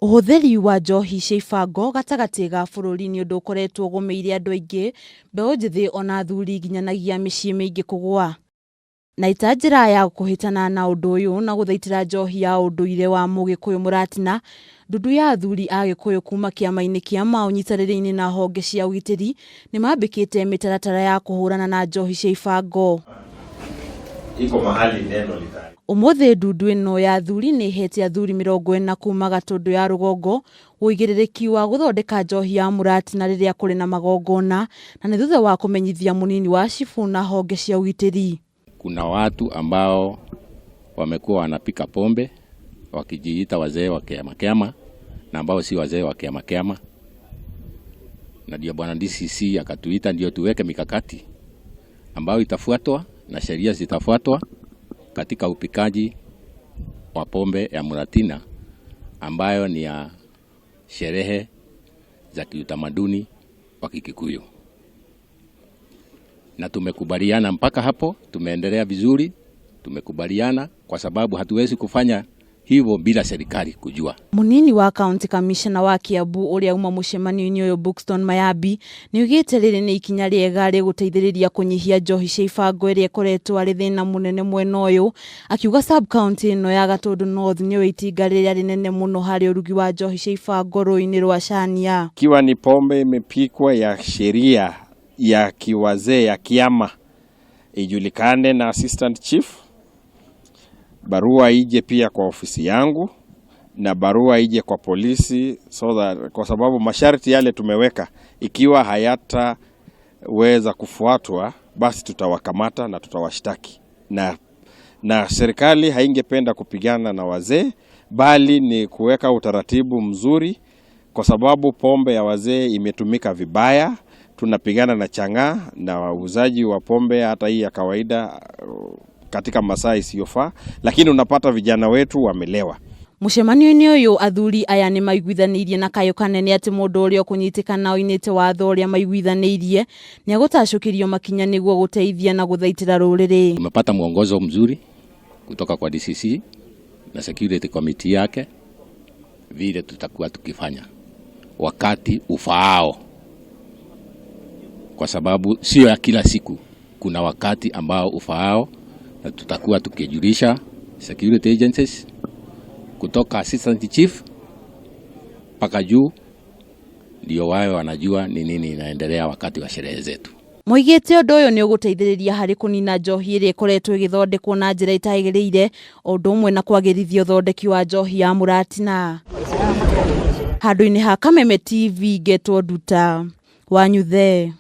Uhuthiri wa njohi cia ibango gatagati ga bururi ni undu ukoretwo gumeire andu aingi mbeu njithi ona athuri nginyanagia micii mingi kugwa na ita njira ya kuhitana na undu uyu na guthaitira njohi ya unduire wa mugikuyu Muratina. Ndundu ya athuri a Gikuyu kuma Kiama Kiama unyitariri-ini na honge cia ugitiri ni mambikite mitaratara ya kuhurana na njohi cia ibango. Iko mahali neno litari. Umuthi ndundu ino ya athuri ni ihete athuri 40 kuma Gatundu ya rugongo uigiririki wa guthondeka njohi ya Muratina riria kuri na magongona na ni thutha wa kumenyithia munini wa cifu na honge cia ugitiri. Kuna watu ambao wamekuwa wanapika pombe wakijiita wazee wa Kiama Kiama na ambao si wazee wa Kiama Kiama, na ndio bwana DCC akatuita ndio tuweke mikakati ambao itafuatwa na sheria zitafuatwa katika upikaji wa pombe ya Muratina ambayo ni ya sherehe za kiutamaduni wa Gikuyu. Na tumekubaliana mpaka hapo, tumeendelea vizuri, tumekubaliana kwa sababu hatuwezi kufanya hivyo bila serikali kujua. Munini wa County Commissioner wa Kiambu uria uma mucemanio-ini uyu Buxton Mayambi ni ugite riri ni ikinya riega ri guteithiriria kunyihia njohi cia ibango iria ikoretwo ari thina munene mwena uyu, akiuga sub county ino ya Gatundu North ni itinga riria rinene muno hari urugi wa njohi cia ibango rui-ini rwa Chania. Kiwa ni pombe imepikwa ya sheria ya kiwazee ya Kiama ijulikane na assistant chief, barua ije pia kwa ofisi yangu na barua ije kwa polisi, so that, kwa sababu masharti yale tumeweka ikiwa hayataweza kufuatwa basi tutawakamata na tutawashtaki, na serikali haingependa kupigana na wazee bali ni kuweka utaratibu mzuri, kwa sababu pombe ya wazee imetumika vibaya. Tunapigana na chang'aa na wauzaji wa pombe hata hii ya kawaida katika masaa isiyofaa, lakini unapata vijana wetu wamelewa. Mucemanio-ini uyu athuri aya ni maiguithanirie na kayo kanene ati mundu uria kunyitikana oinite watho uria maiguithanirie ni agutacukirio makinya niguo guteithia na guthaitira ruriri. Tumepata mwongozo mzuri kutoka kwa DCC na security committee yake vile tutakuwa tukifanya wakati ufaao, kwa sababu sio ya kila siku, kuna wakati ambao ufaao, na tutakuwa tukijulisha security agencies kutoka assistant chief mpaka juu, ndio wao wanajua ni nini inaendelea wakati wa sherehe zetu. Moigite undu uyu ni uguteithiriria hari kunina njohi iria ikoretwo igithondekwo na njira itagiriire, undu umwe na kwagirithia uthondeki wa njohi ya Muratina. Handu-ini ha Kameme TV getwo Nduta wa Nyuthe.